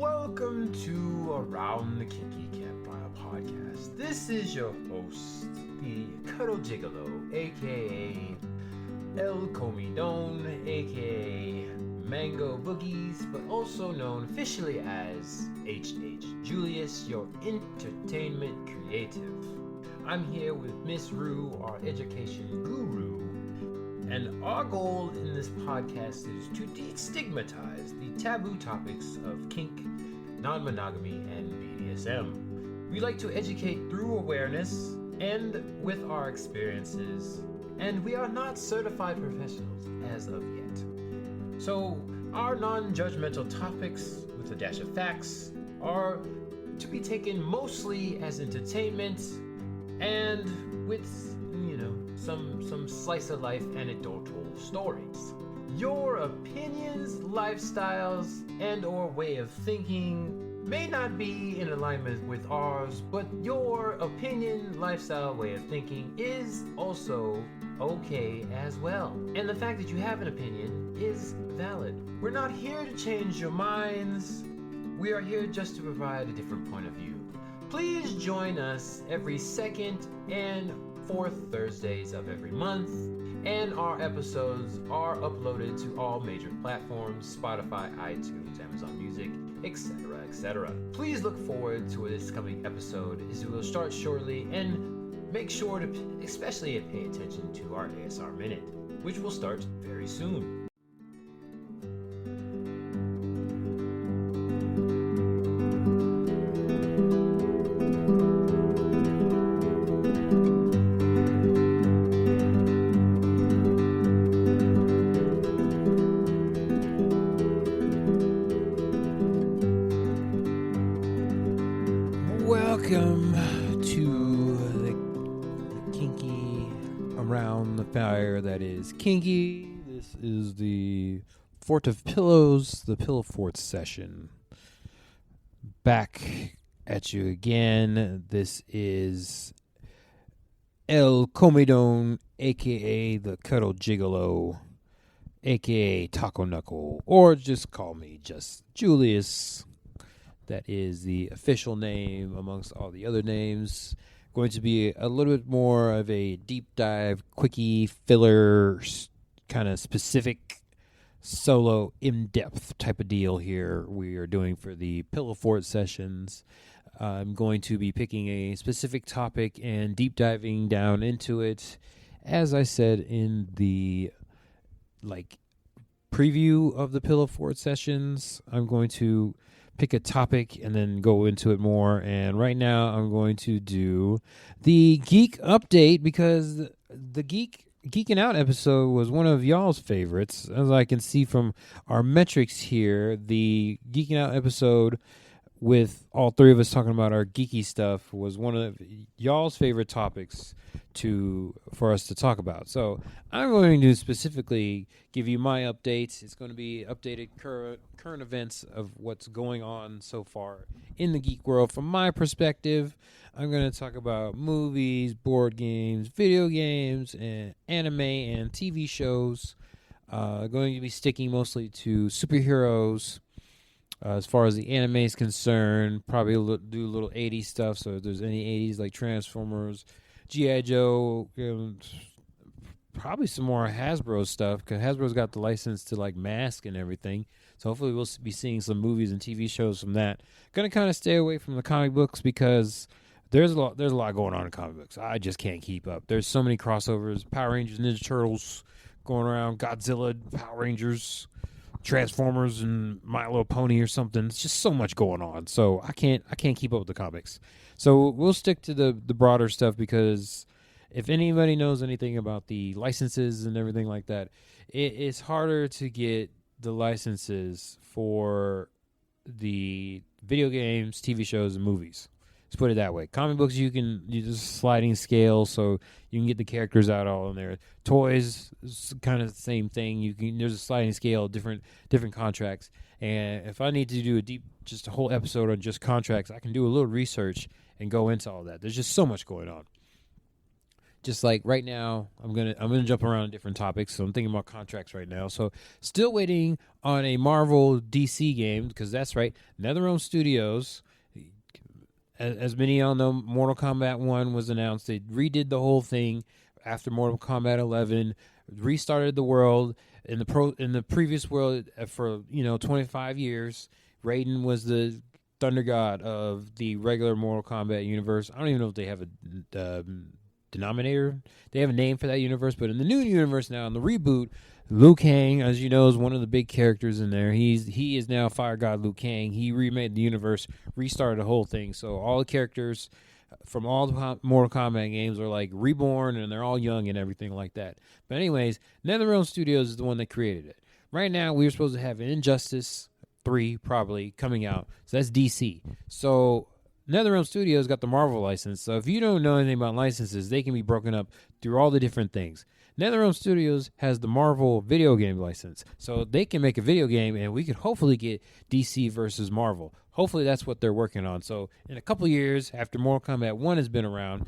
Welcome to Around the Kinky Campfire podcast. This is your host, the Cuddle Gigolo, aka El Comidon, aka Mango Boogies, but also known officially as H.H. Julius, your entertainment creative. I'm here with Miss Rue, our education guru, and our goal in this podcast is to destigmatize the taboo topics of kink, non-monogamy, and BDSM. We like to educate through awareness and with our experiences, and we are not certified professionals as of yet. So our non-judgmental topics, with a dash of facts, are to be taken mostly as entertainment and with, some slice of life anecdotal stories. Your opinions, lifestyles, and or way of thinking may not be in alignment with ours, but your opinion, lifestyle, way of thinking is also okay as well. And the fact that you have an opinion is valid. We're not here to change your minds. We are here just to provide a different point of view. Please join us every second and fourth Thursdays of every month, and our episodes are uploaded to all major platforms: Spotify, iTunes, Amazon Music, etc., etc. Please look forward to this coming episode, as we will start shortly, and make sure to especially pay attention to our ASR Minute, which will start very soon. Welcome to the kinky around the fire that is kinky. This is the Fort of Pillows, the Pillow Fort session. Back at you again. This is El Comidon, aka the Cuddle Gigolo, aka Taco Knuckle, or just call me just Julius. That is the official name amongst all the other names. Going to be a little bit more of a deep dive, quickie, filler, kind of specific, solo, in-depth type of deal here we are doing for the Pillow Fort sessions. I'm going to be picking a specific topic and deep diving down into it. As I said in the preview of the Pillow Fort sessions, I'm going to pick a topic and then go into it more. And right now I'm going to do the geek update, because the Geeking Out episode was one of y'all's favorites. As I can see from our metrics here, the Geeking Out episode with all three of us talking about our geeky stuff was one of y'all's favorite topics for us to talk about. So I'm going to specifically give you my updates. It's going to be updated current events of what's going on so far in the geek world from my perspective. I'm going to talk about movies, board games, video games, and anime and TV shows. Going to be sticking mostly to superheroes. As far as the anime is concerned, probably do a little 80s stuff. So if there's any 80s like Transformers, G.I. Joe, probably some more Hasbro stuff, because Hasbro's got the license to mask and everything. So hopefully we'll be seeing some movies and TV shows from that. Going to kind of stay away from the comic books because there's a lot going on in comic books. I just can't keep up. There's so many crossovers: Power Rangers, Ninja Turtles going around, Godzilla, Power Rangers, Transformers, and My Little Pony or something. It's just so much going on. So I can't keep up with the comics. So we'll stick to the broader stuff, because if anybody knows anything about the licenses and everything like that, it's harder to get the licenses for the video games, TV shows, and movies. Let's put it that way. Comic books, you just sliding scale, so you can get the characters out all in there. Toys is kind of the same thing. There's a sliding scale, different contracts. And if I need to do just a whole episode on just contracts, I can do a little research and go into all that. There's just so much going on. just like right now, I'm gonna jump around different topics. So I'm thinking about contracts right now. So still waiting on a Marvel DC game, because that's right, NetherRealm Studios. As many of y'all know, Mortal Kombat 1 was announced. They redid the whole thing after Mortal Kombat 11, restarted the world in the previous world for 25 years. Raiden was the Thunder God of the regular Mortal Kombat universe. I don't even know if they have a denominator. They have a name for that universe, but in the new universe now, in the reboot, Liu Kang, as you know, is one of the big characters in there. He is now Fire God Liu Kang. He remade the universe, restarted the whole thing. So all the characters from all the Mortal Kombat games are like reborn, and they're all young and everything like that. But anyways, NetherRealm Studios is the one that created it. Right now, we were supposed to have Injustice 3 probably coming out. So that's DC. So NetherRealm Studios got the Marvel license. So if you don't know anything about licenses, they can be broken up through all the different things. NetherRealm Studios has the Marvel video game license. So they can make a video game, and we could hopefully get DC versus Marvel. Hopefully that's what they're working on. So in a couple years, after Mortal Kombat 1 has been around,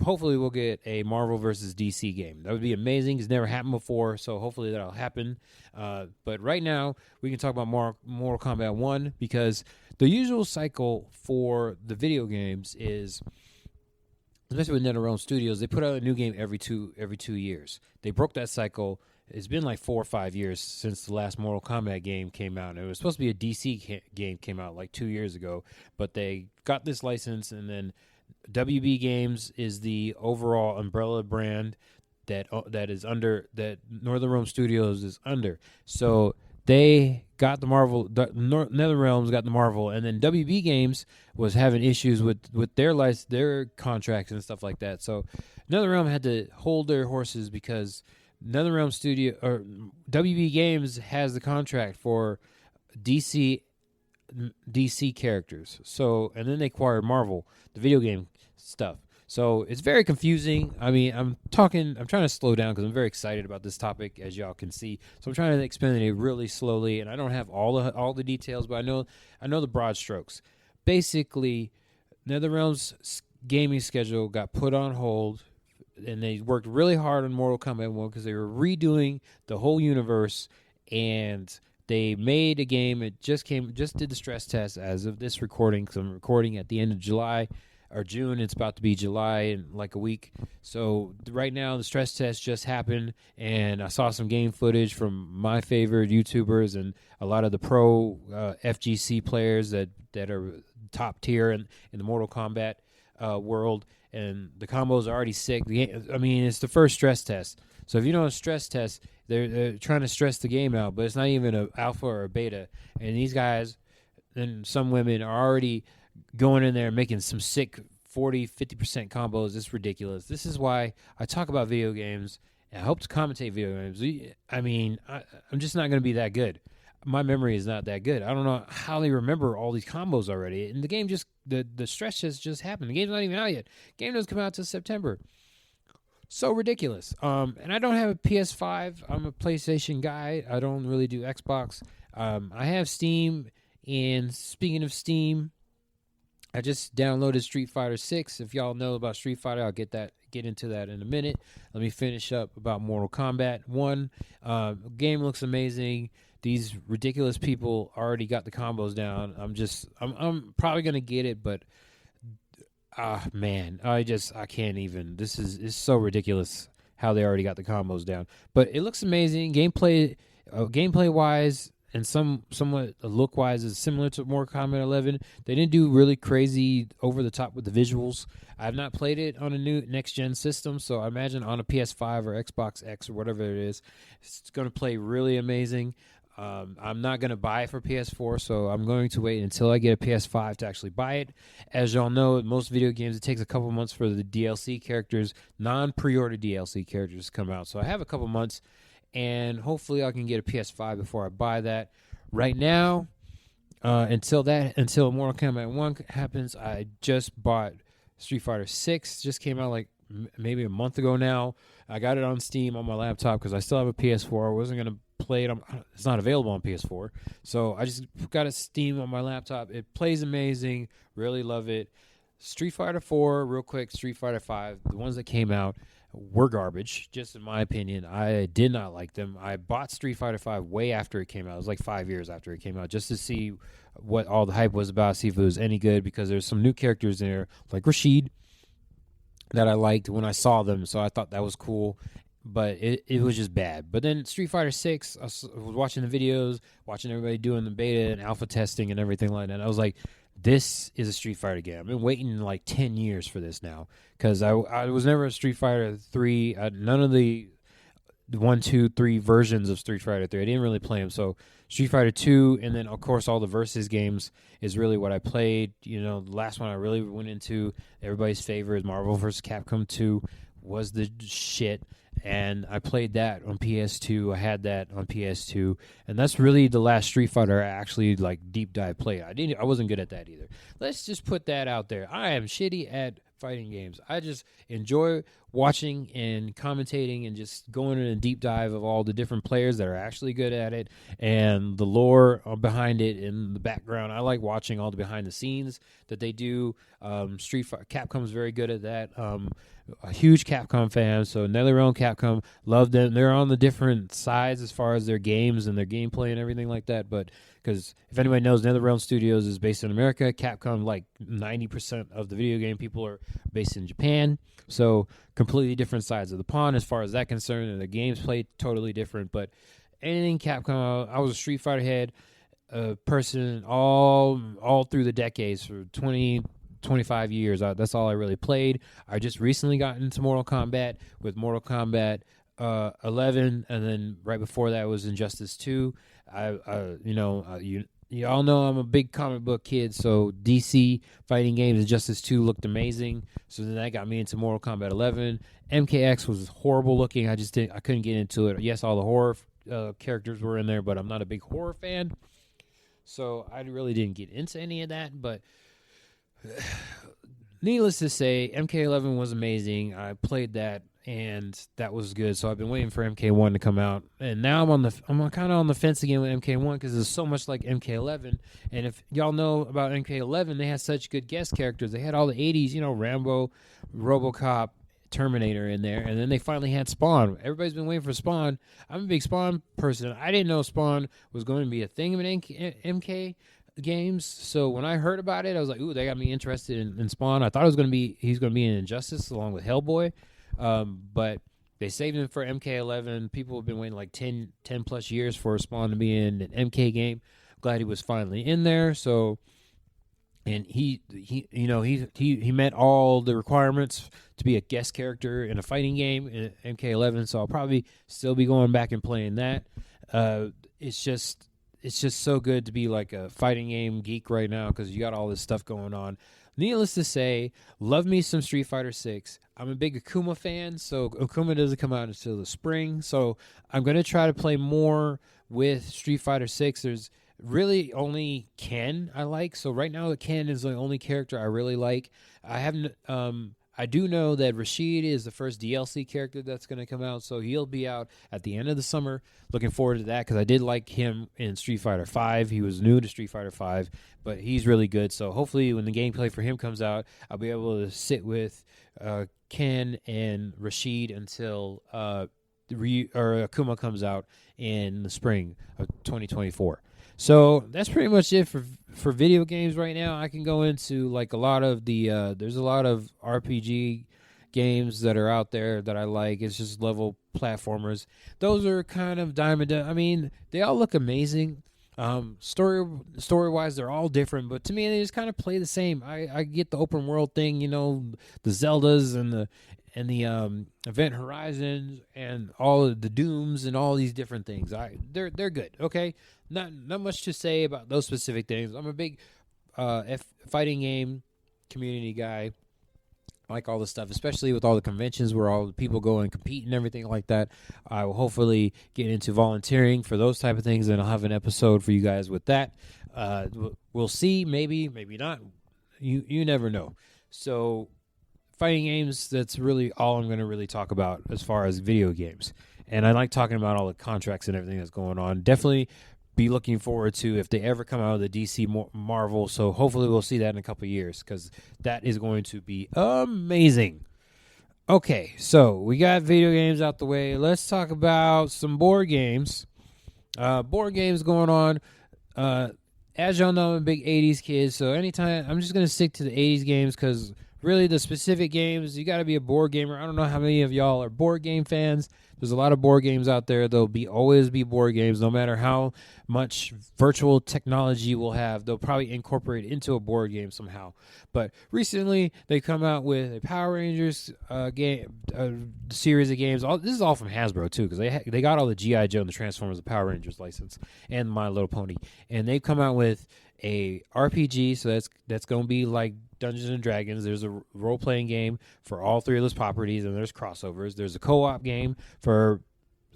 hopefully we'll get a Marvel versus DC game. That would be amazing. It's never happened before, so hopefully that'll happen. But right now, we can talk about Mortal Kombat 1, because the usual cycle for the video games is, especially with NetherRealm Studios, they put out a new game every 2 years. They broke that cycle. It's been like 4 or 5 years since the last Mortal Kombat game came out. And it was supposed to be a DC game came out like 2 years ago, but they got this license, and then WB Games is the overall umbrella brand that is under, that NetherRealm Studios is under. So they got the Marvel, NetherRealms got the Marvel, and then WB Games was having issues with their contracts and stuff like that. So NetherRealm had to hold their horses, because NetherRealm Studio or WB Games has the contract for DC characters. So, and then they acquired Marvel, the video game stuff. So it's very confusing. I mean, I'm trying to slow down because I'm very excited about this topic, as y'all can see. So I'm trying to explain it really slowly, and I don't have all the details, but I know the broad strokes. Basically, NetherRealm's gaming schedule got put on hold, and they worked really hard on Mortal Kombat 1 because they were redoing the whole universe, and they made a game. It just did the stress test as of this recording, because I'm recording at the end of July or June. It's about to be July in like a week. So right now the stress test just happened, and I saw some game footage from my favorite YouTubers and a lot of the pro FGC players that are top tier in the Mortal Kombat world, and the combos are already sick. I mean, it's the first stress test. So if you know a stress test, they're trying to stress the game out, but it's not even an alpha or a beta. And these guys and some women are already going in there making some sick 40-50% combos. It's ridiculous. This is why I talk about video games, and I hope to commentate video games. I mean, I'm just not going to be that good. My memory is not that good. I don't know how they remember all these combos already. And the game the stress test just happened. The game's not even out yet. Game doesn't come out till September. So ridiculous. And I don't have a PS5. I'm a PlayStation guy. I don't really do Xbox. I have Steam, and speaking of Steam, I just downloaded Street Fighter 6. If y'all know about Street Fighter, I'll get into that in a minute. Let me finish up about Mortal Kombat 1. Game looks amazing. These ridiculous people already got the combos down. I'm probably gonna get it, but man, I can't even. It's so ridiculous how they already got the combos down. But it looks amazing. Gameplay wise, and somewhat look wise, is similar to Mortal Kombat 11. They didn't do really crazy over the top with the visuals. I have not played it on a new next gen system, so I imagine on a PS5 or Xbox X or whatever it is, it's going to play really amazing. I'm not going to buy it for PS4, so I'm going to wait until I get a PS5 to actually buy it. As y'all know, most video games, it takes a couple months for the DLC characters, non-pre-order DLC characters to come out. So I have a couple months, and hopefully I can get a PS5 before I buy that. Right now, until Mortal Kombat 1 happens, I just bought Street Fighter 6. Just came out like maybe a month ago now. I got it on Steam on my laptop because I still have a PS4. I wasn't going to play it. It's not available on PS4. So I just got a Steam on my laptop. It plays amazing. Really love it. Street Fighter 4, real quick, Street Fighter 5, the ones that came out were garbage, just in my opinion. I did not like them. I bought Street Fighter 5 way after it came out. It was like 5 years after it came out, just to see what all the hype was about, see if it was any good, because there's some new characters in there, like Rashid, that I liked when I saw them, so I thought that was cool. But it was just bad. But then Street Fighter 6, I was watching the videos, watching everybody doing the beta and alpha testing and everything like that. I was like, this is a Street Fighter game. I've been waiting like 10 years for this now, because I was never a Street Fighter 3. None of the 1, 2, 3 versions of Street Fighter 3. I didn't really play them. So Street Fighter 2, and then, of course, all the Versus games is really what I played. You know, the last one I really went into, everybody's favorite, Marvel vs. Capcom 2, was the shit. And I played that on PS2. I had that on PS2, and that's really the last Street Fighter I actually like deep dive played. I wasn't good at that either. Let's just put that out there. I am shitty at fighting games. I just enjoy watching and commentating and just going in a deep dive of all the different players that are actually good at it and the lore behind it and the background. I like watching all the behind the scenes that they do. Capcom's very good at that. A huge Capcom fan, so NetherRealm, Capcom, love them. They're on the different sides as far as their games and their gameplay and everything like that, but because if anybody knows, NetherRealm Studios is based in America. Capcom, like 90% of the video game people are based in Japan, so completely different sides of the pond as far as that concerned, and the games play totally different. But anything Capcom, I was a Street Fighter head person all through the decades for 25 years. That's all I really played. I just recently got into Mortal Kombat with Mortal Kombat 11, and then right before that was Injustice 2. You all know I'm a big comic book kid, so DC fighting games, Injustice 2 looked amazing. So then that got me into Mortal Kombat 11. MKX was horrible looking. I couldn't get into it. Yes, all the horror characters were in there, but I'm not a big horror fan, so I really didn't get into any of that. But needless to say, MK11 was amazing. I played that, and that was good. So I've been waiting for MK1 to come out, and now I'm kind of on the fence again with MK1 because it's so much like MK11. And if y'all know about MK11, they had such good guest characters. They had all the 80s, Rambo, RoboCop, Terminator in there, and then they finally had Spawn. Everybody's been waiting for Spawn. I'm a big Spawn person. I didn't know Spawn was going to be a thing in MK games, so when I heard about it, I was like, ooh, they got me interested in Spawn. I thought he's going to be in Injustice along with Hellboy, but they saved him for MK11. People have been waiting like 10 plus years for Spawn to be in an MK game. Glad he was finally in there. So, and he met all the requirements to be a guest character in a fighting game in MK11. So I'll probably still be going back and playing that. It's just so good to be like a fighting game geek right now because you got all this stuff going on. Needless to say, love me some Street Fighter 6. I'm a big Akuma fan, so Akuma doesn't come out until the spring. So I'm going to try to play more with Street Fighter 6. There's really only Ken I like. So right now, Ken is the only character I really like. I do know that Rashid is the first DLC character that's going to come out, so he'll be out at the end of the summer. Looking forward to that because I did like him in Street Fighter V. He was new to Street Fighter V, but he's really good. So hopefully when the gameplay for him comes out, I'll be able to sit with Ken and Rashid until Akuma comes out in the spring of 2024. So that's pretty much it for video games right now. I can go into like a lot of the there's a lot of RPG games that are out there that I like. It's just level platformers. Those are kind of diamond. I mean, they all look amazing. Story wise, they're all different, but to me, they just kind of play the same. I get the open world thing, the Zeldas and the Event Horizons and all of the Dooms and all these different things. They're good. Okay, not much to say about those specific things. I'm a big fighting game community guy. I like all this stuff, especially with all the conventions where all the people go and compete and everything like that. I will hopefully get into volunteering for those type of things, and I'll have an episode for you guys with that. We'll see, maybe not. You never know. So fighting games, that's really all I'm going to really talk about as far as video games. And I like talking about all the contracts and everything that's going on. Definitely be looking forward to if they ever come out of the DC Marvel. So hopefully we'll see that in a couple of years, because that is going to be amazing. Okay, so we got video games out the way. Let's talk about some board games. Board games going on. As y'all know, I'm a big 80s kid, so anytime I'm just going to stick to the 80s games, because really the specific games, you got to be a board gamer. I don't know how many of y'all are board game fans. There's a lot of board games out there. There'll always be board games, no matter how much virtual technology we'll have. They'll probably incorporate it into a board game somehow. But recently, they come out with a Power Rangers game, series of games. This is all from Hasbro too, because they got all the G.I. Joe and the Transformers, the Power Rangers license, and My Little Pony, and they come out with a RPG. So that's going to be like Dungeons and Dragons. There's a role-playing game for all three of those properties, and there's crossovers. There's a co-op game for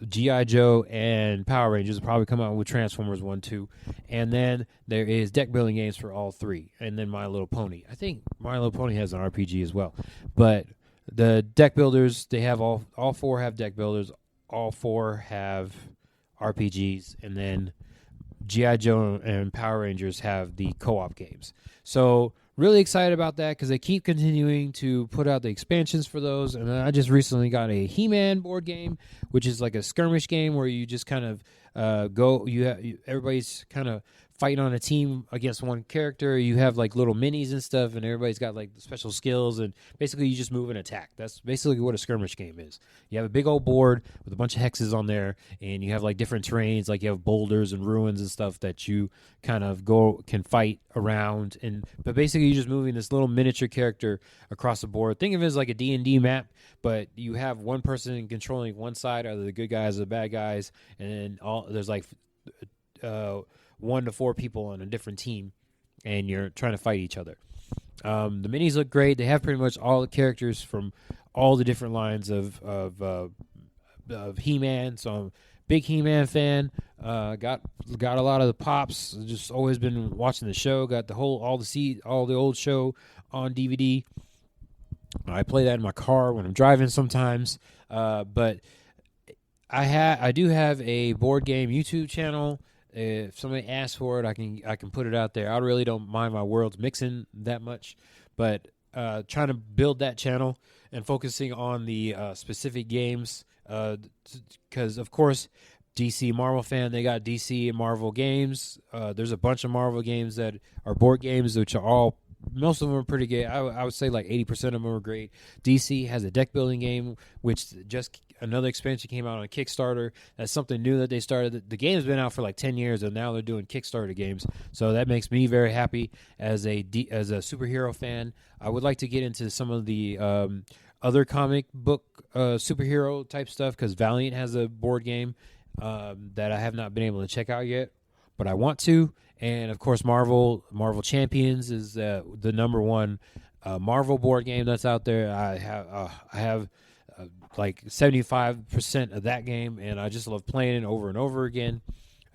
G.I. Joe and Power Rangers. Will probably come out with Transformers 1, 2. And then there is deck-building games for all three. And then My Little Pony. I think My Little Pony has an RPG as well. But the deck builders, they have all four have deck builders. All four have RPGs. And then G.I. Joe and Power Rangers have the co-op games. So really excited about that, because they keep continuing to put out the expansions for those. And then I just recently got a He-Man board game, which is like a skirmish game where you just kind of everybody's kind of fighting on a team against one character. You have like little minis and stuff, and everybody's got like special skills, and basically you just move and attack. That's basically what a skirmish game is. You have a big old board with a bunch of hexes on there, and you have like different terrains, like you have boulders and ruins and stuff that you kind of can fight around. But basically you're just moving this little miniature character across the board. Think of it as like a D&D map, but you have one person controlling one side, either the good guys or the bad guys, and then there's like 1 to 4 people on a different team, and you're trying to fight each other. The minis look great. They have pretty much all the characters from all the different lines of He-Man. So I'm a big He-Man fan. Got a lot of the pops. Just always been watching the show. Got all the old show on DVD. I play that in my car when I'm driving sometimes. But I do have a board game YouTube channel. If somebody asks for it, I can put it out there. I really don't mind my worlds mixing that much, but trying to build that channel and focusing on the specific games, because of course DC Marvel fan, they got DC and Marvel games. There's a bunch of Marvel games that are board games, which are most of them are pretty good. I would say like 80% of them are great. DC has a deck building game, which just another expansion came out on Kickstarter. That's something new that they started. The game's been out for like 10 years, and now they're doing Kickstarter games. So that makes me very happy as a superhero fan. I would like to get into some of the other comic book superhero type stuff, because Valiant has a board game that I have not been able to check out yet, but I want to. And of course, Marvel Champions is the number one Marvel board game that's out there. I have like 75% of that game, and I just love playing it over and over again.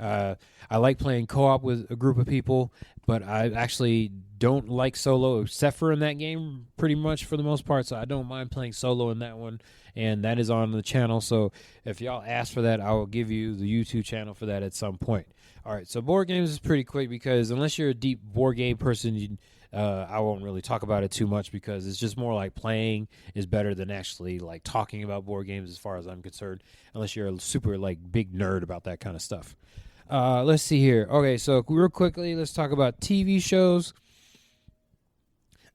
I like playing co-op with a group of people, but I actually don't like solo, except for in that game, pretty much for the most part. So I don't mind playing solo in that one, and that is on the channel. So if y'all ask for that, I will give you the YouTube channel for that at some point. All right, so board games is pretty quick, because unless you're a deep board game person, I won't really talk about it too much, because it's just more like playing is better than actually like talking about board games, as far as I'm concerned, unless you're a super like big nerd about that kind of stuff. Let's see here. Okay, so real quickly, let's talk about TV shows.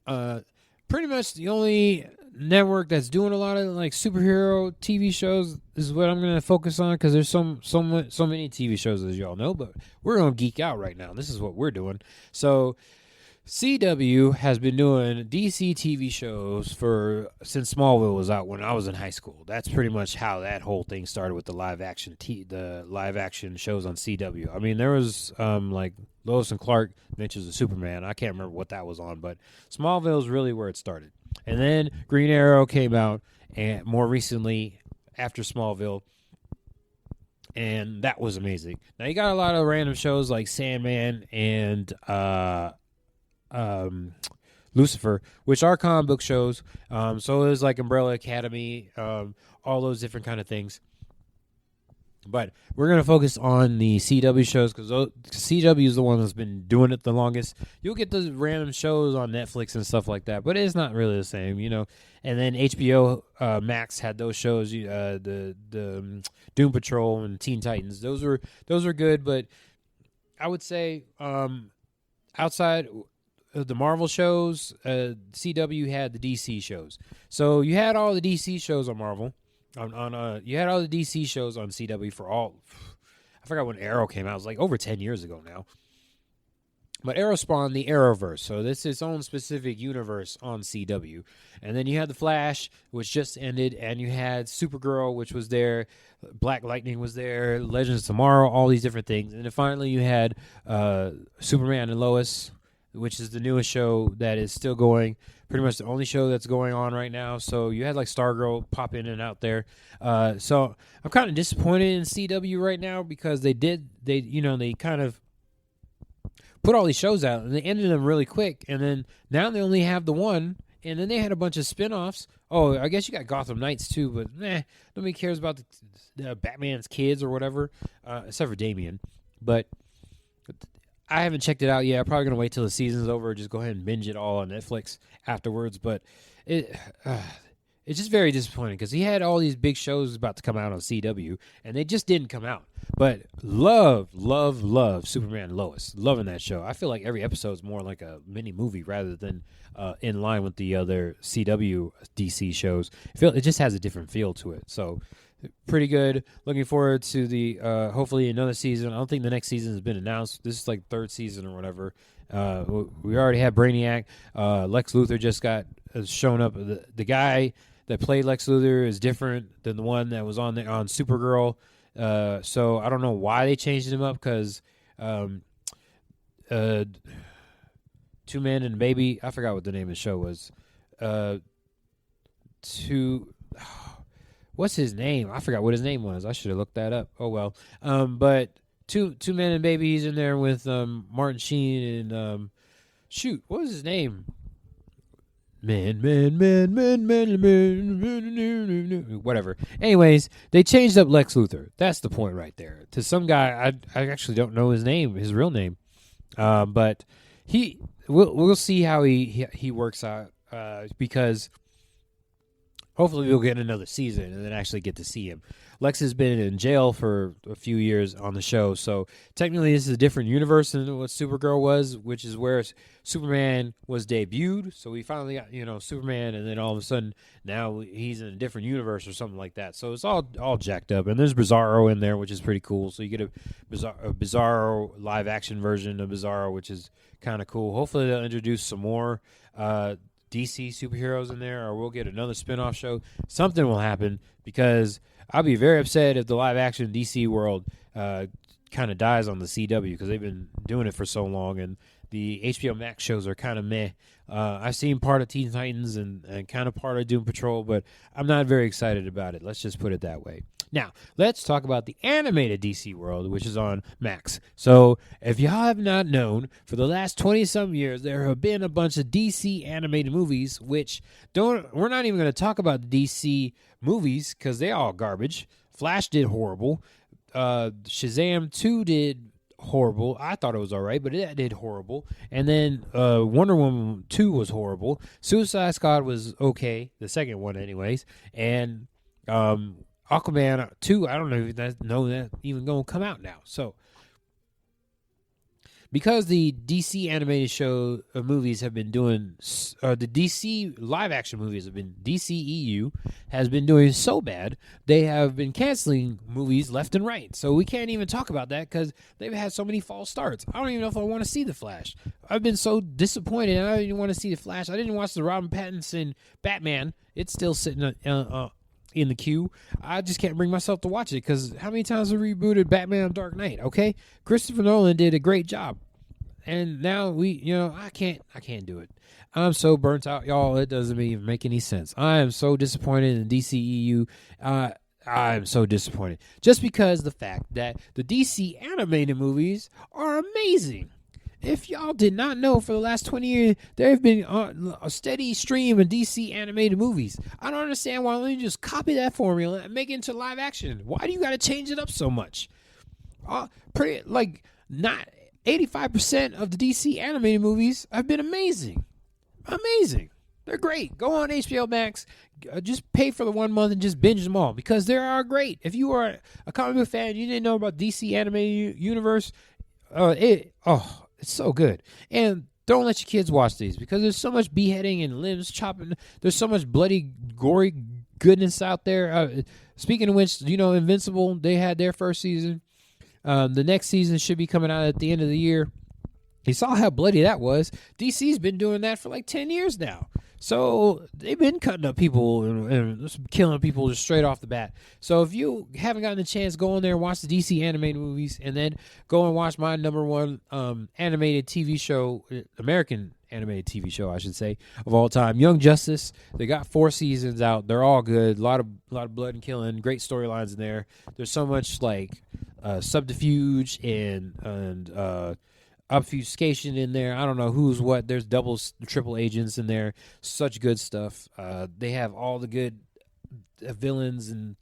Pretty much the only network that's doing a lot of like superhero TV shows is what I'm going to focus on, because there's so many TV shows, as y'all know, but we're going to geek out right now. This is what we're doing. So CW has been doing DC TV shows since Smallville was out when I was in high school. That's pretty much how that whole thing started with the live action shows on CW. I mean, there was like Lois and Clark Adventures of Superman. I can't remember what that was on, but Smallville is really where it started. And then Green Arrow came out, and more recently after Smallville, and that was amazing. Now you got a lot of random shows like Sandman and Lucifer, which are comic book shows. So it was like Umbrella Academy, all those different kind of things. But we're going to focus on the CW shows because CW is the one that's been doing it the longest. You'll get those random shows on Netflix and stuff like that, but it's not really the same, And then HBO Max had those shows, the Doom Patrol and Teen Titans. Those are good, but I would say outside of the Marvel shows, CW had the DC shows. So you had all the DC shows on Marvel. You had all the DC shows on CW for all. I forgot when Arrow came out. It was like over 10 years ago now. But Arrow spawned the Arrowverse, so this is its own specific universe on CW. And then you had the Flash, which just ended, and you had Supergirl, which was there. Black Lightning was there. Legends of Tomorrow, all these different things. And then finally you had Superman and Lois, which is the newest show that is still going. Pretty much the only show that's going on right now. So you had like Stargirl pop in and out there. So I'm kind of disappointed in CW right now because they kind of put all these shows out and they ended them really quick. And then now they only have the one. And then they had a bunch of spinoffs. Oh, I guess you got Gotham Knights too, but nobody cares about the Batman's kids or whatever, except for Damian. But I haven't checked it out yet. I'm probably going to wait till the season's over, just go ahead and binge it all on Netflix afterwards. But it's just very disappointing because he had all these big shows about to come out on CW, and they just didn't come out. But love Superman and Lois. Loving that show. I feel like every episode is more like a mini movie rather than in line with the other CW DC shows. It just has a different feel to it. So pretty good. Looking forward to the hopefully another season. I don't think the next season has been announced. This is like third season or whatever. We already had Brainiac. Lex Luthor just got shown up. The guy that played Lex Luthor is different than the one that was on Supergirl. So I don't know why they changed him up because Two Men and a Baby. I forgot what the name of the show was. What's his name? I forgot what his name was. I should have looked that up. Oh well. But Two Men and a Baby. He's in there with Martin Sheen and what was his name? Man, whatever. Anyways, they changed up Lex Luthor. That's the point right there. To some guy, I actually don't know his real name. But we'll see how he works out because hopefully we'll get another season and then actually get to see him. Lex has been in jail for a few years on the show, so technically this is a different universe than what Supergirl was, which is where Superman was debuted. So we finally got, Superman, and then all of a sudden now he's in a different universe or something like that. So it's all jacked up. And there's Bizarro in there, which is pretty cool. So you get a Bizarro live action version of Bizarro, which is kind of cool. Hopefully they'll introduce some more DC superheroes in there, or we'll get another spinoff show. Something will happen because I'll be very upset if the live-action DC world kind of dies on the CW because they've been doing it for so long, and the HBO Max shows are kind of meh. I've seen part of Teen Titans and kind of part of Doom Patrol, but I'm not very excited about it. Let's just put it that way. Now, let's talk about the animated DC world, which is on Max. So, if y'all have not known, for the last 20-some years, there have been a bunch of DC animated movies, which we're not even going to talk about the DC movies, because they all garbage. Flash did horrible. Shazam 2 did horrible. I thought it was all right, but it did horrible. And then Wonder Woman 2 was horrible. Suicide Squad was okay, the second one anyways. And Aquaman 2, I don't know that even going to come out now. So, because the DC animated show movies have been doing, the DC live action movies DCEU has been doing so bad, they have been canceling movies left and right. So we can't even talk about that because they've had so many false starts. I don't even know if I want to see The Flash. I've been so disappointed. I don't even want to see The Flash. I didn't watch the Robert Pattinson Batman. It's still sitting in the queue. I just can't bring myself to watch it because how many times have we rebooted Batman Dark Knight? Okay, Christopher Nolan did a great job, and now I can't do it. I'm so burnt out, y'all. It doesn't even make any sense. I am so disappointed in DCEU. I'm so disappointed just because the fact that the DC animated movies are amazing. If y'all did not know, for the last 20 years, there have been a steady stream of DC animated movies. I don't understand why don't you just copy that formula and make it into live action. Why do you got to change it up so much? Not 85% of the DC animated movies have been amazing. Amazing. They're great. Go on HBO Max. Just pay for the 1 month and just binge them all because they are great. If you are a comic book fan, you didn't know about DC animated universe, it's so good. And don't let your kids watch these because there's so much beheading and limbs chopping. There's so much bloody, gory goodness out there. Speaking of which, Invincible, they had their first season. The next season should be coming out at the end of the year. You saw how bloody that was. DC's been doing that for like 10 years now. So they've been cutting up people and killing people just straight off the bat. So if you haven't gotten a chance, go in there and watch the DC animated movies and then go and watch my number one animated TV show, American animated TV show, I should say, of all time, Young Justice. They got 4 seasons out. They're all good. A lot of blood and killing. Great storylines in there. There's so much like subterfuge and obfuscation in there. I don't know who's what. There's triple agents in there. Such good stuff. They have all the good villains and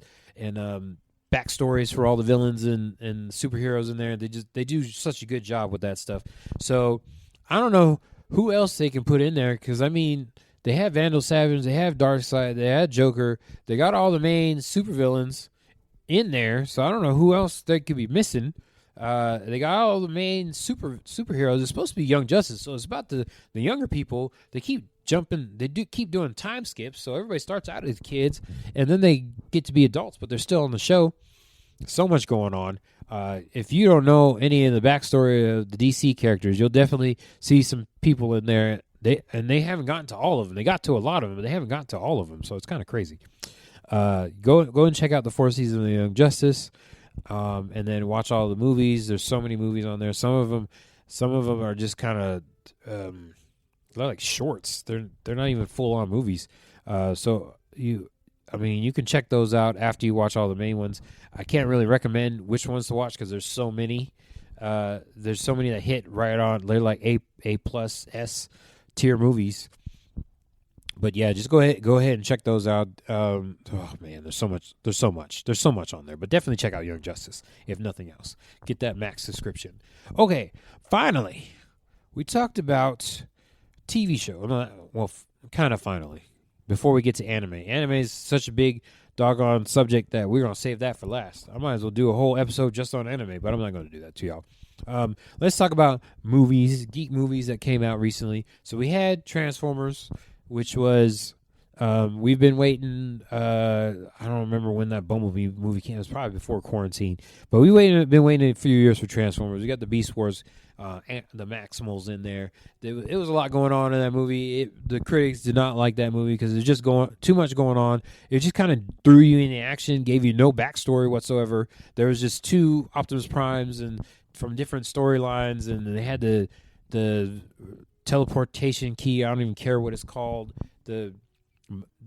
backstories for all the villains and superheroes in there. They do such a good job with that stuff. So I don't know who else they can put in there because they have Vandal Savage, they have Darkseid, they have Joker, they got all the main supervillains in there. So I don't know who else they could be missing. They got all the main superheroes. It's supposed to be Young Justice, so it's about the younger people. They keep jumping. They keep doing time skips, so everybody starts out as kids, and then they get to be adults, but they're still on the show. So much going on. If you don't know any of the backstory of the DC characters, you'll definitely see some people in there. They haven't gotten to all of them. They got to a lot of them, but they haven't gotten to all of them, so it's kind of crazy. Go and check out the 4th season of Young Justice. And then watch all the movies. There's so many movies on there. Some of them are just kind of they're like shorts. They're not even full on movies. So you can check those out after you watch all the main ones. I can't really recommend which ones to watch because there's so many. There's so many that hit right on. They're like A plus S tier movies. But yeah, just go ahead and check those out. Oh man, there's so much on there. But definitely check out Young Justice, if nothing else. Get that Max subscription. Okay, finally, we talked about TV show. Well, kind of finally. Before we get to anime. Anime is such a big doggone subject that we're gonna save that for last. I might as well do a whole episode just on anime, but I'm not gonna do that to y'all. Let's talk about movies, geek movies that came out recently. So we had Transformers, which was, we've been waiting, I don't remember when that Bumblebee movie came. It was probably before quarantine. But been waiting a few years for Transformers. We got the Beast Wars, and the Maximals in there. It was a lot going on in that movie. The critics did not like that movie because there's just too much going on. It just kind of threw you in the action, gave you no backstory whatsoever. There was just 2 Optimus Primes and from different storylines, and they had the teleportation key. I don't even care what it's called. The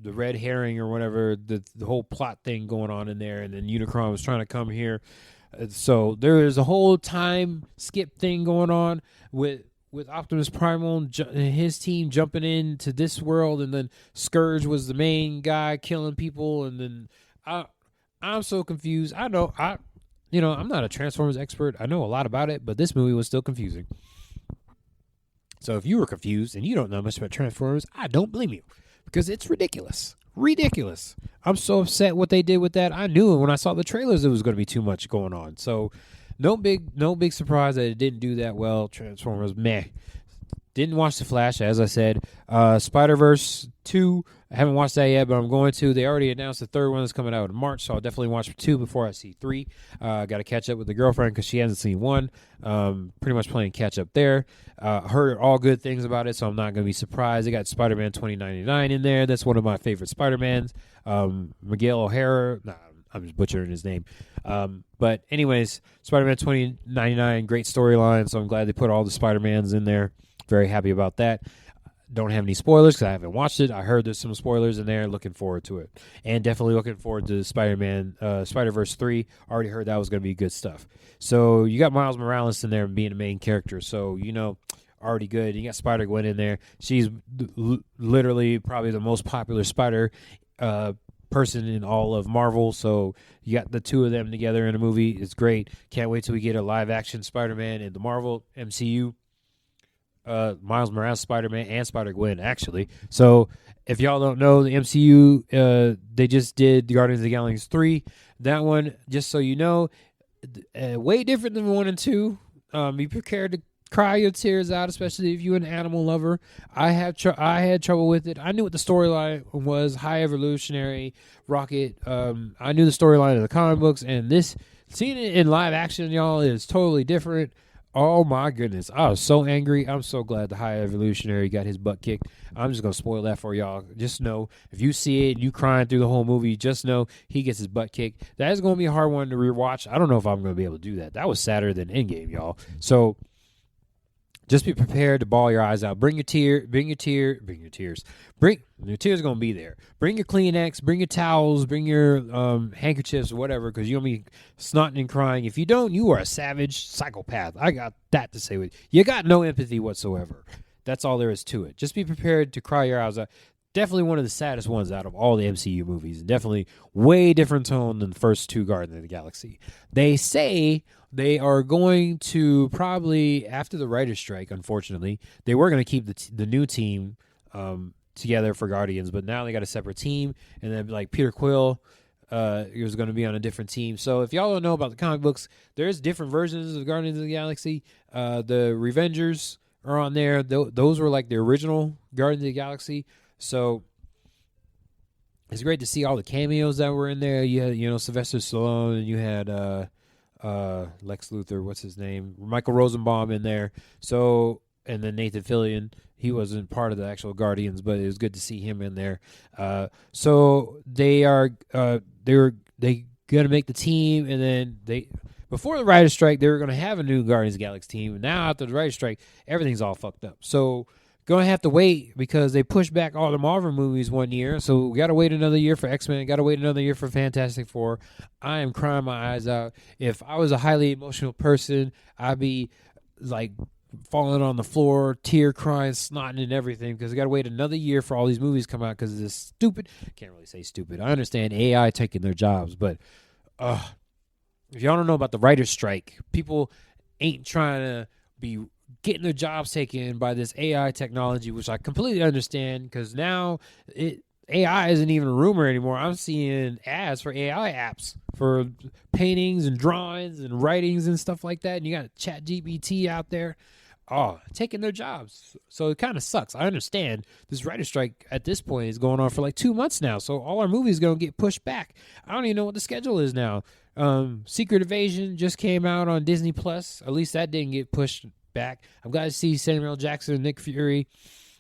red herring or whatever. The whole plot thing going on in there, and then Unicron was trying to come here. So there is a whole time skip thing going on with Optimus Primal and his team jumping into this world, and then Scourge was the main guy killing people, and then I'm so confused. I'm not a Transformers expert. I know a lot about it, but this movie was still confusing. So if you were confused and you don't know much about Transformers, I don't blame you because it's ridiculous. Ridiculous. I'm so upset what they did with that. I knew it when I saw the trailers it was going to be too much going on. So no big surprise that it didn't do that well. Transformers, meh. Didn't watch The Flash, as I said. Spider-Verse 2, I haven't watched that yet, but I'm going to. They already announced the 3rd one that's coming out in March, so I'll definitely watch 2 before I see 3. Got to catch up with the girlfriend because she hasn't seen 1. Pretty much playing catch up there. Heard all good things about it, so I'm not going to be surprised. They got Spider-Man 2099 in there. That's one of my favorite Spider-Mans. Miguel O'Hara. Nah, I'm just butchering his name. But anyways, Spider-Man 2099, great storyline, so I'm glad they put all the Spider-Mans in there. Very happy about that. don't have any spoilers because I haven't watched it. I heard there's some spoilers in there. Looking forward to it. And definitely looking forward to Spider-Man, Spider-Verse 3. Already heard that was going to be good stuff. So you got Miles Morales in there being the main character. So, already good. You got Spider-Gwen in there. She's literally probably the most popular Spider person in all of Marvel. So you got the two of them together in a movie. It's great. Can't wait till we get a live-action Spider-Man in the Marvel MCU. Miles Morales Spider-Man and Spider-Gwen, actually. So if y'all don't know, the MCU, they just did the Guardians of the Galaxy 3. That one, just so you know, way different than 1 and 2. Be prepared to cry your tears out, especially if you're an animal lover. I had trouble with it. I knew what the storyline was, high evolutionary rocket. I knew the storyline of the comic books, and this, seeing it in live action, y'all, is totally different. Oh my goodness. I was so angry. I'm so glad the high evolutionary got his butt kicked. I'm just going to spoil that for y'all. Just know, if you see it and you crying through the whole movie, just know he gets his butt kicked. That is going to be a hard one to rewatch. I don't know if I'm going to be able to do that. That was sadder than Endgame, y'all. So just be prepared to bawl your eyes out. Bring your tears. Your tears are going to be there. Bring your Kleenex, bring your towels, bring your handkerchiefs or whatever, because you're going to be snotting and crying. If you don't, you are a savage psychopath. I got that to say with you. You got no empathy whatsoever. That's all there is to it. Just be prepared to cry your eyes out. Definitely one of the saddest ones out of all the MCU movies. Definitely way different tone than the first two Guardians of the Galaxy. They say they are going to probably, after the writer's strike, unfortunately, they were going to keep the new team together for Guardians, but now they got a separate team, and then like Peter Quill was going to be on a different team. So if y'all don't know about the comic books, there's different versions of Guardians of the Galaxy. The Revengers are on there. Those were like the original Guardians of the Galaxy. So it's great to see all the cameos that were in there. You had, Sylvester Stallone, and you had Lex Luthor, what's his name? Michael Rosenbaum in there. So, and then Nathan Fillion. He wasn't part of the actual Guardians, but it was good to see him in there. So they are they gonna make the team, and then before the writer's strike, they were gonna have a new Guardians of the Galaxy team. And now after the writer's strike, everything's all fucked up. So gonna have to wait because they pushed back all the Marvel movies 1 year. So we gotta wait another year for X-Men. Gotta wait another year for Fantastic Four. I am crying my eyes out. If I was a highly emotional person, I'd be like falling on the floor, tear crying, snotting and everything, because we got to wait another year for all these movies to come out because of this stupid, can't really say stupid, I understand AI taking their jobs, but if y'all don't know about the writer's strike, people ain't trying to be getting their jobs taken by this AI technology, which I completely understand, because now AI isn't even a rumor anymore. I'm seeing ads for AI apps for paintings and drawings and writings and stuff like that, and you got ChatGPT out there. Taking their jobs. So it kind of sucks. I understand this writer strike at this point is going on for like 2 months now. So all our movies going to get pushed back. I don't even know what the schedule is now. Secret Invasion just came out on Disney Plus. At least that didn't get pushed back. I'm glad to see Samuel L. Jackson and Nick Fury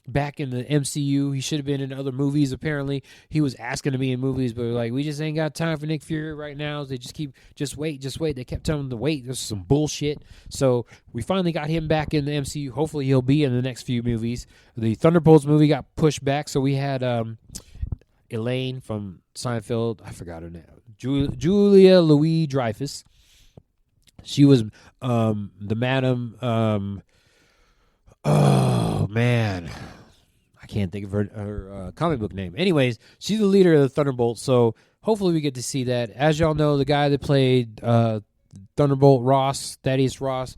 back in the MCU. He should have been in other movies. Apparently he was asking to be in movies, but like, we just ain't got time for Nick Fury right now. They just wait. They kept telling him to wait. This is some bullshit. So we finally got him back in the MCU. Hopefully he'll be in the next few movies. The Thunderbolts movie got pushed back, so we had Elaine from Seinfeld, I forgot her name, Julia Louis-Dreyfus. She was the madam. Oh man, I can't think of her comic book name. Anyways, she's the leader of the Thunderbolts, so hopefully we get to see that. As y'all know, the guy that played Thunderbolt Ross, Thaddeus Ross,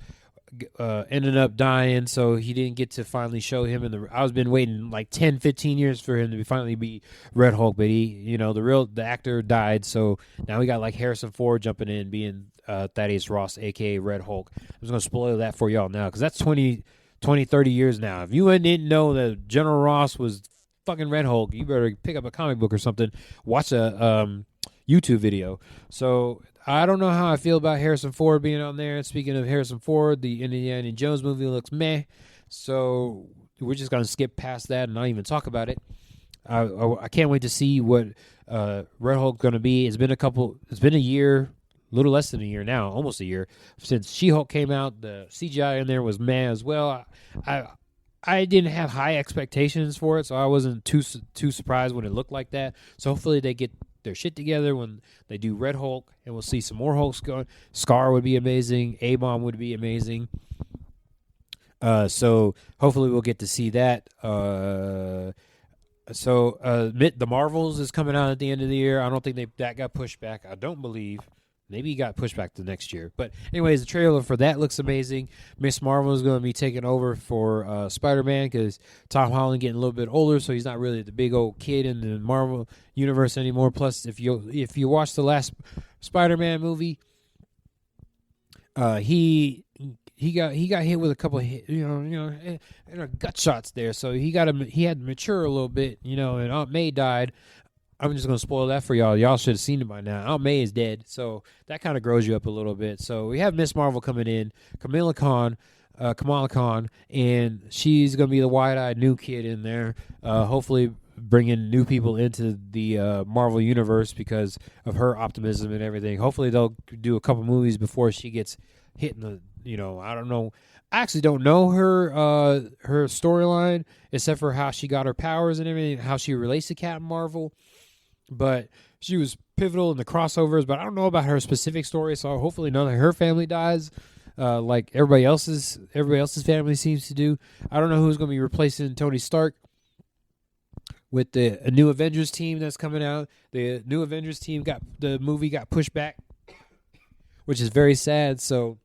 ended up dying, so he didn't get to finally show him in the. I was been waiting like 10, 15 years for him to finally be Red Hulk, but he, the actor died, so now we got like Harrison Ford jumping in, being Thaddeus Ross, aka Red Hulk. I'm just gonna spoil that for y'all now, because that's 20, 30 years now. If you didn't know that General Ross was fucking Red Hulk, you better pick up a comic book or something, watch a YouTube video. So I don't know how I feel about Harrison Ford being on there. Speaking of Harrison Ford, the Indiana Jones movie looks meh, so we're just going to skip past that and not even talk about it. I can't wait to see what Red Hulk's going to be. It's been a year, a little less than a year now, almost a year, since She-Hulk came out. The CGI in there was meh as well. I I didn't have high expectations for it, so I wasn't too surprised when it looked like that. So hopefully they get their shit together when they do Red Hulk, and we'll see some more Hulks going. Scar would be amazing. A-Bomb would be amazing. So hopefully we'll get to see that. The Marvels is coming out at the end of the year. I don't think that got pushed back. I don't believe. Maybe he got pushed back to next year. But anyways, the trailer for that looks amazing. Miss Marvel is going to be taking over for Spider-Man because Tom Holland getting a little bit older, so he's not really the big old kid in the Marvel universe anymore. Plus, if you watch the last Spider-Man movie, he got hit with a couple of gut shots there, so he had to mature a little bit, and Aunt May died. I'm just going to spoil that for y'all. Y'all should have seen it by now. Aunt May is dead, so that kind of grows you up a little bit. So we have Miss Marvel coming in, Kamala Khan, and she's going to be the wide-eyed new kid in there, hopefully bringing new people into the Marvel universe because of her optimism and everything. Hopefully they'll do a couple movies before she gets hit in the, I don't know. I actually don't know her storyline except for how she got her powers and everything, how she relates to Captain Marvel. But she was pivotal in the crossovers, but I don't know about her specific story, so hopefully none of her family dies like everybody else's family seems to do. I don't know who's going to be replacing Tony Stark with a new Avengers team that's coming out. The new Avengers team the movie got pushed back, which is very sad. So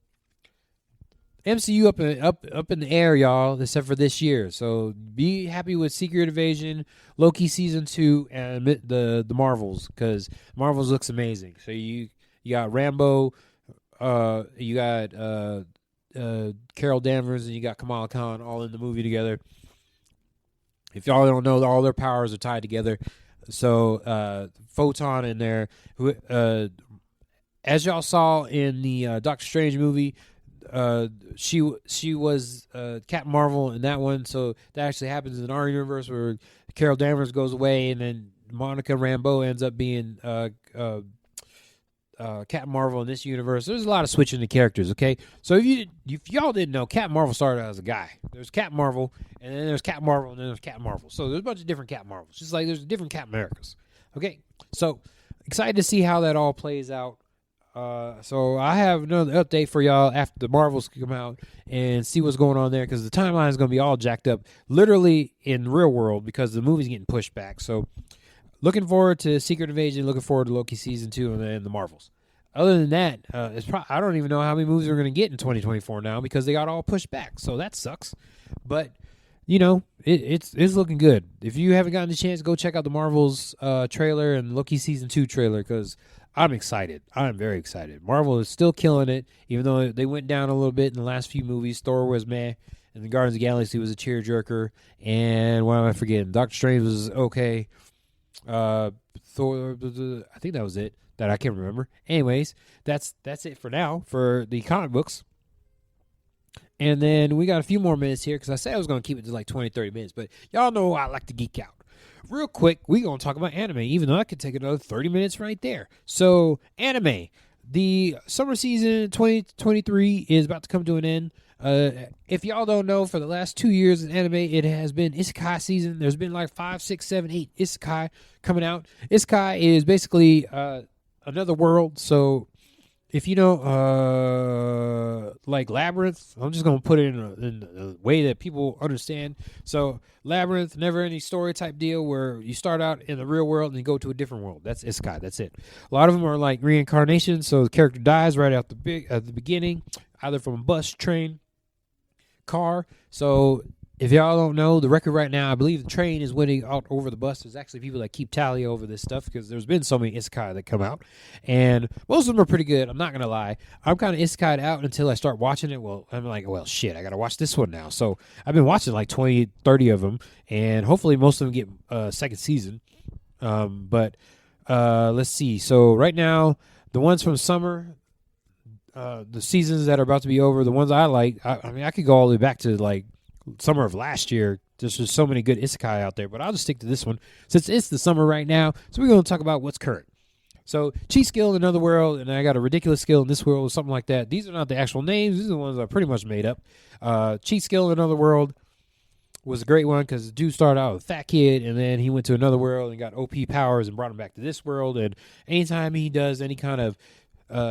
MCU up in the air, y'all, except for this year. So be happy with Secret Invasion, Loki Season 2, and the Marvels, because Marvels looks amazing. So you got Rambo, you got Carol Danvers, and you got Kamala Khan all in the movie together. If y'all don't know, all their powers are tied together. So Photon in there, who as y'all saw in the Doctor Strange movie, she was Captain Marvel in that one, so that actually happens in our universe where Carol Danvers goes away, and then Monica Rambeau ends up being Captain Marvel in this universe. There's a lot of switching the characters. Okay, so if y'all didn't know, Captain Marvel started out as a guy. There's Captain Marvel, and then there's Captain Marvel, and then there's Captain Marvel. So there's a bunch of different Captain Marvels, just like there's different Captain Americas. Okay, so excited to see how that all plays out. So I have another update for y'all after the Marvels come out and see what's going on there, because the timeline is going to be all jacked up literally in real world because the movie's getting pushed back. So looking forward to Secret Invasion, looking forward to Loki Season 2 and then the Marvels. Other than that, I don't even know how many movies we're going to get in 2024 now because they got all pushed back. So that sucks. But, it's looking good. If you haven't gotten the chance, go check out the Marvels trailer and Loki Season 2 trailer, because I'm excited. I'm very excited. Marvel is still killing it, even though they went down a little bit in the last few movies. Thor was meh, and the Guardians of the Galaxy was a tearjerker. And what am I forgetting? Doctor Strange was okay. Thor, I think that was it. That I can't remember. Anyways, that's it for now for the comic books. And then we got a few more minutes here because I said I was going to keep it to like 20, 30 minutes. But y'all know I like to geek out. Real quick, we're going to talk about anime, even though I could take another 30 minutes right there. So, anime. The summer season 2023 is about to come to an end. If y'all don't know, for the last 2 years in anime, it has been isekai season. There's been like 5, 6, 7, 8 isekai coming out. Isekai is basically another world. So, if you know, like Labyrinth, I'm just going to put it in a way that people understand. So, Labyrinth, never ending story type deal where you start out in the real world and you go to a different world. That's isekai. That's it. A lot of them are like reincarnation. So, the character dies right at the beginning, either from a bus, train, car. So, if y'all don't know, the record right now, I believe the train is winning out over the bus. There's actually people that keep tally over this stuff because there's been so many isekai that come out. And most of them are pretty good. I'm not going to lie. I'm kind of isekai'd out until I start watching it. Well, I'm like, well, shit, I got to watch this one now. So I've been watching like 20, 30 of them. And hopefully most of them get a second season. But let's see. So right now, the ones from summer, the seasons that are about to be over, the ones I like, I mean, I could go all the way back to like summer of last year. There's just so many good isekai out there, but I'll just stick to this one since it's the summer right now. So we're going to talk about what's current. So cheat skill in another world, and I got a ridiculous skill in this world, or something like that. These are not the actual names. These are the ones I pretty much made up. Cheat skill in another world. was a great one because the dude started out a fat kid, and then he went to another world and got OP powers and brought him back to this world. And anytime he does any kind of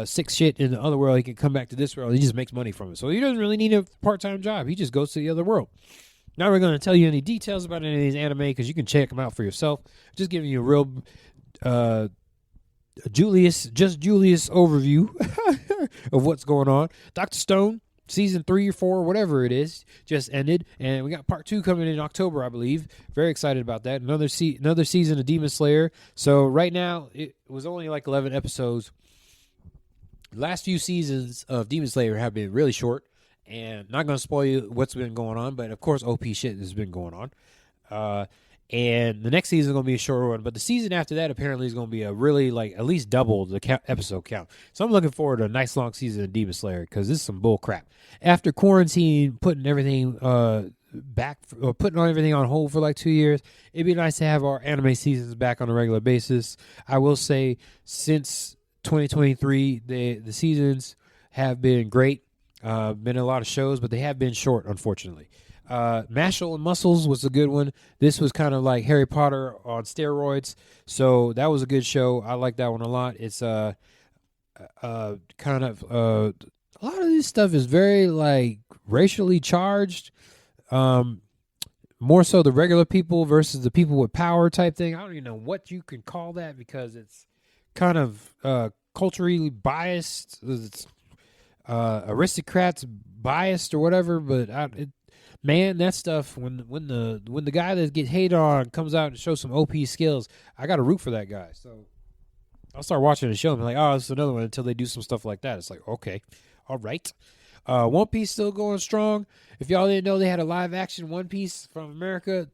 sick shit in the other world, he can come back to this world. He just makes money from it. So he doesn't really need a part-time job. He just goes to the other world. Not really going to tell you any details about any of these anime because you can check them out for yourself. Just giving you a real Julius overview of what's going on. Dr. Stone, season 3 or 4, whatever it is, just ended, and we got part 2 coming in October, I believe. Very excited about that. Another season of Demon Slayer. So right now it was only like 11 episodes. The last few seasons of Demon Slayer have been really short, and not going to spoil you what's been going on, but of course OP shit has been going on. And the next season is going to be a shorter one, but the season after that apparently is going to be a really, like, at least double the episode count. So I'm looking forward to a nice long season of Demon Slayer because this is some bull crap. After quarantine, putting everything putting everything on hold for like 2 years, it'd be nice to have our anime seasons back on a regular basis. I will say since 2023, the seasons have been great. Been a lot of shows, but they have been short, unfortunately. Mashal and Muscles was a good one. This was kind of like Harry Potter on steroids, so that was a good show. I like that one a lot. It's kind of a lot of this stuff is very like racially charged. More so the regular people versus the people with power type thing. I don't even know what you can call that because it's kind of culturally biased. It's aristocrats biased or whatever, but man, that stuff when the guy that gets hated on comes out and shows some OP skills, I got to root for that guy. So I'll start watching the show and be like, oh, it's another one until they do some stuff like that. It's like, okay, all right. One Piece still going strong. If y'all didn't know, they had a live action One Piece from America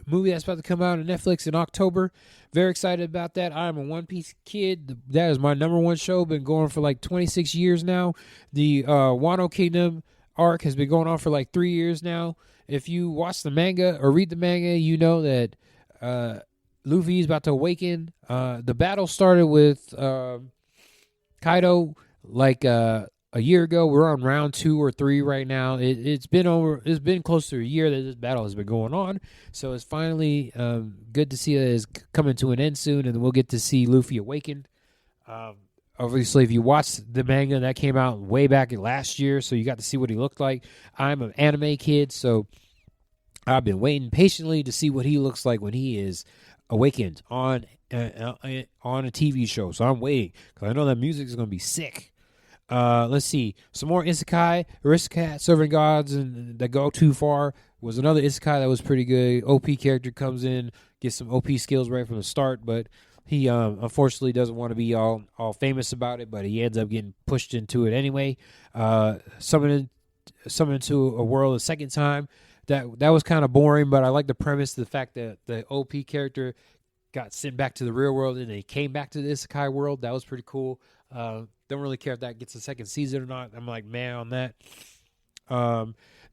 movie that's about to come out on Netflix in October. Very excited about that. I'm a One Piece kid. That is my number one show. Been going for like 26 years now. The Wano Kingdom arc has been going on for like 3 years now. If you watch the manga or read the manga, you know that Luffy is about to awaken. The battle started with Kaido like a year ago. We're on round 2 or 3 right now. It's been close to a year that this battle has been going on. So it's finally good to see that it's coming to an end soon, and we'll get to see Luffy awaken. Obviously, if you watch the manga, that came out way back last year, so you got to see what he looked like. I'm an anime kid, so I've been waiting patiently to see what he looks like when he is awakened on a TV show. So I'm waiting because I know that music is going to be sick. Let's see. Some more isekai. Aristocrat serving gods and that go too far was another isekai that was pretty good. OP character comes in, gets some OP skills right from the start, but he unfortunately doesn't want to be all famous about it, but he ends up getting pushed into it anyway. Summoned into a world a second time. That was kind of boring, but I like the premise, the fact that the OP character got sent back to the real world and then he came back to the isekai world. That was pretty cool. Don't really care if that gets a second season or not. I'm like, man, on that.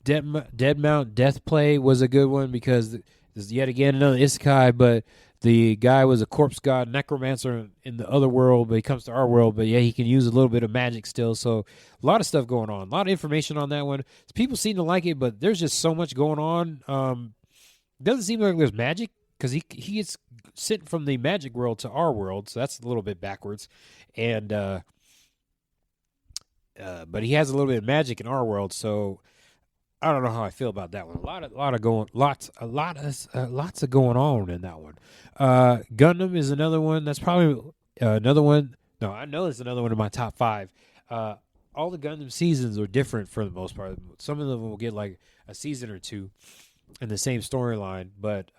Dead Mount Death Play was a good one because there's yet again another isekai, but the guy was a corpse god necromancer in the other world, but he comes to our world. But yeah, he can use a little bit of magic still. So a lot of stuff going on. A lot of information on that one. People seem to like it, but there's just so much going on. Doesn't seem like there's magic because he gets sent from the magic world to our world. So that's a little bit backwards. And but he has a little bit of magic in our world. So I don't know how I feel about that one. Lots of going on in that one. Gundam is another one. That's probably another one. No, I know it's another one in my top 5. All the Gundam seasons are different for the most part. Some of them will get like a season or 2 in the same storyline, but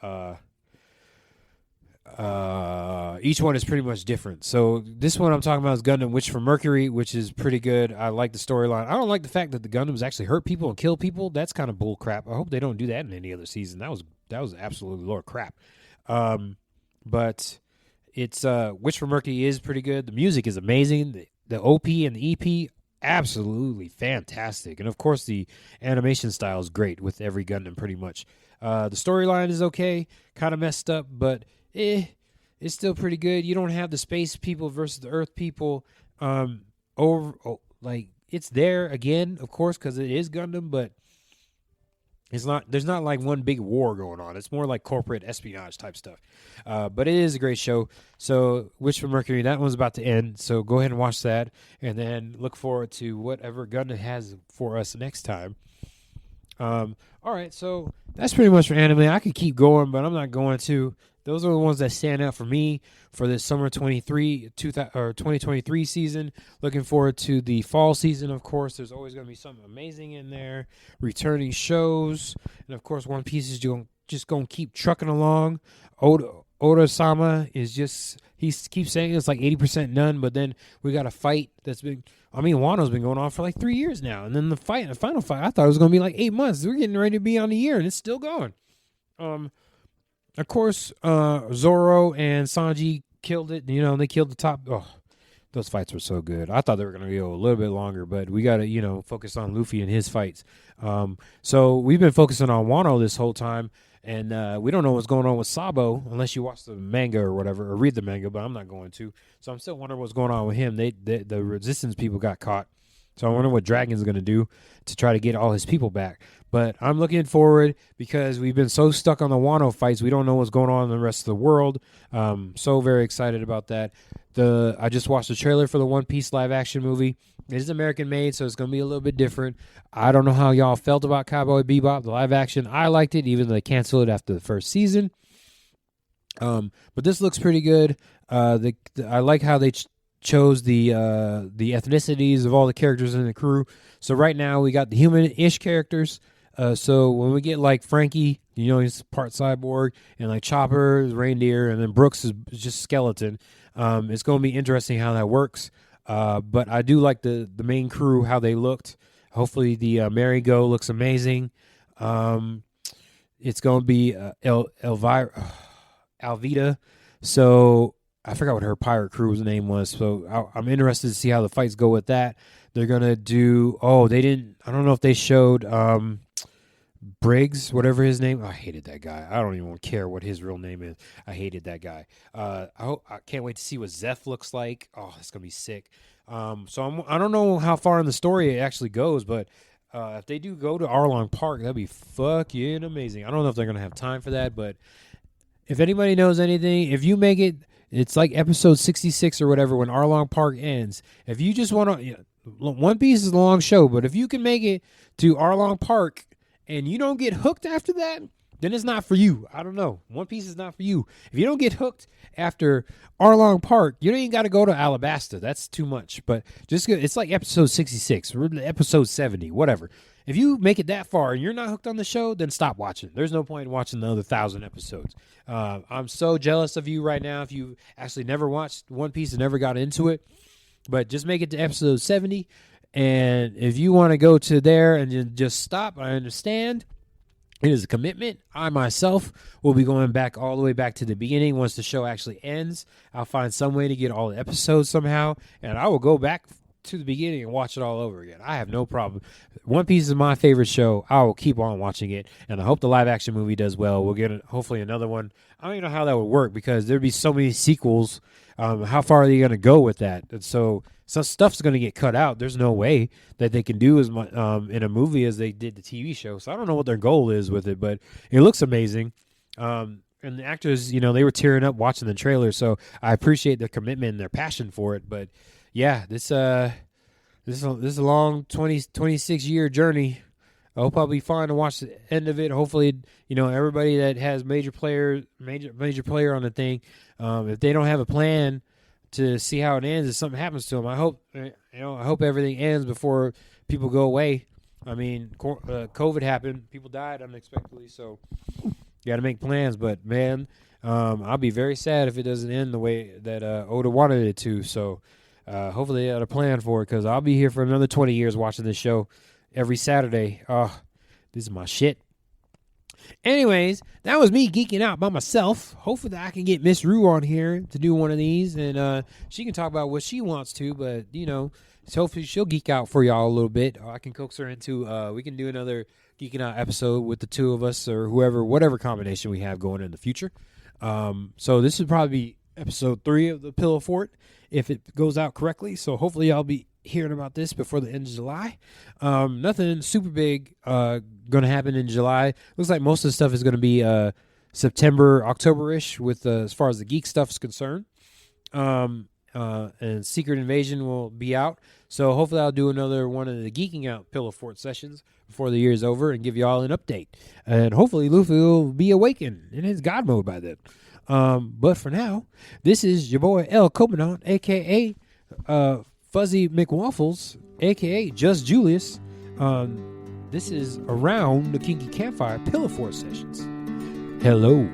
each one is pretty much different. So this one I'm talking about is Gundam Witch from Mercury, which is pretty good. I like the storyline. I don't like the fact that the Gundams actually hurt people and kill people. That's kind of bull crap. I hope they don't do that in any other season. That was absolutely lord crap. But it's Witch from Mercury is pretty good. The music is amazing. The OP and the EP absolutely fantastic. And of course the animation style is great with every Gundam pretty much. The storyline is okay, kind of messed up, but it's still pretty good. You don't have the space people versus the earth people. Like it's there again, of course, because it is Gundam, but There's not like one big war going on. It's more like corporate espionage type stuff. But it is a great show. So Wish for Mercury, that one's about to end. So go ahead and watch that, and then look forward to whatever Gunna has for us next time. All right, so that's pretty much for anime. I could keep going, but I'm not going to. Those are the ones that stand out for me for this summer 2023 season. Looking forward to the fall season, of course. There's always going to be something amazing in there. Returning shows. And, of course, One Piece is just going to keep trucking along. Oda-sama is just, he keeps saying it's like 80% done, but then we got a fight that's been, Wano's been going on for like 3 years now. And then the final fight, I thought it was going to be like 8 months. We're getting ready to be on a year, and it's still going. Of course, Zoro and Sanji killed it. They killed the top. Oh, those fights were so good. I thought they were going to go a little bit longer, but we got to, focus on Luffy and his fights. So we've been focusing on Wano this whole time, and we don't know what's going on with Sabo unless you watch the manga or whatever, or read the manga, but I'm not going to. So I'm still wondering what's going on with him. The Resistance people got caught. So I wonder what Dragon's going to do to try to get all his people back. But I'm looking forward because we've been so stuck on the Wano fights. We don't know what's going on in the rest of the world. So very excited about that. I just watched the trailer for the One Piece live action movie. It is American made, so it's going to be a little bit different. I don't know how y'all felt about Cowboy Bebop, the live action. I liked it, even though they canceled it after the first season. But this looks pretty good. I like how they chose the ethnicities of all the characters in the crew. So right now we got the human-ish characters. So when we get like Frankie, he's part cyborg, and like Chopper is reindeer, and then Brooks is just skeleton. It's going to be interesting how that works. But I do like the main crew, how they looked. Hopefully the Merry-Go looks amazing. It's going to be Alvida. So I forgot what her pirate crew's name was. So I'm interested to see how the fights go with that. They're going to do, I don't know if they showed Briggs, whatever his name. I hated that guy. I don't even care what his real name is. I hated that guy. I can't wait to see what Zeph looks like. Oh, it's going to be sick. So I don't know how far in the story it actually goes, but if they do go to Arlong Park, that'd be fucking amazing. I don't know if they're going to have time for that, but if anybody knows anything, if you make it, it's like episode 66 or whatever when Arlong Park ends. If you just want to, One Piece is a long show, but if you can make it to Arlong Park and you don't get hooked after that, then it's not for you. I don't know. One Piece is not for you. If you don't get hooked after Arlong Park, you ain't got to go to Alabasta. That's too much. But it's like episode 66 or episode 70, whatever. If you make it that far and you're not hooked on the show, then stop watching. There's no point in watching the other 1,000 episodes. I'm so jealous of you right now if you actually never watched One Piece and never got into it. But just make it to episode 70. And if you want to go to there and just stop, I understand. It is a commitment. I myself will be going back all the way back to the beginning once the show actually ends. I'll find some way to get all the episodes somehow, and I will go back to the beginning and watch it all over again. I have no problem. One Piece is my favorite show. I will keep on watching it, and I hope the live action movie does well. We'll get hopefully another one. I don't even know how that would work because there'd be so many sequels. How far are they going to go with that? And so some stuff's going to get cut out. There's no way that they can do as much in a movie as they did the TV show. So I don't know what their goal is with it, but it looks amazing. And the actors, they were tearing up watching the trailer. So I appreciate their commitment and their passion for it. But yeah, this is a long 26-year journey. I hope I'll be fine to watch the end of it. Hopefully, everybody that has major player on the thing, if they don't have a plan to see how it ends, if something happens to them, I hope everything ends before people go away. I mean, COVID happened, people died unexpectedly, so you got to make plans. But man, I'll be very sad if it doesn't end the way that Oda wanted it to. So hopefully they had a plan for it because I'll be here for another 20 years watching this show every Saturday. This is my shit. Anyways, that was me geeking out by myself. Hopefully I can get Miss Rue on here to do one of these, and she can talk about what she wants to, but, hopefully she'll geek out for y'all a little bit. I can coax her into, we can do another geeking out episode with the two of us or whatever combination we have going in the future. So this would probably be episode 3 of the Pillow Fort if it goes out correctly. So hopefully I'll be hearing about this before the end of July. Nothing super big going to happen in July. Looks like most of the stuff is going to be September, October-ish with as far as the geek stuff is concerned. And Secret Invasion will be out. So hopefully I'll do another one of the Geeking Out Pillow Fort sessions before the year is over and give you all an update. And hopefully Luffy will be awakened in his God mode by then. But for now, this is your boy El Commandant, a.k.a. Fuzzy McWaffles, a.k.a. Just Julius. This is Around the Kinky Campfire Pillow Fort Sessions. Hello.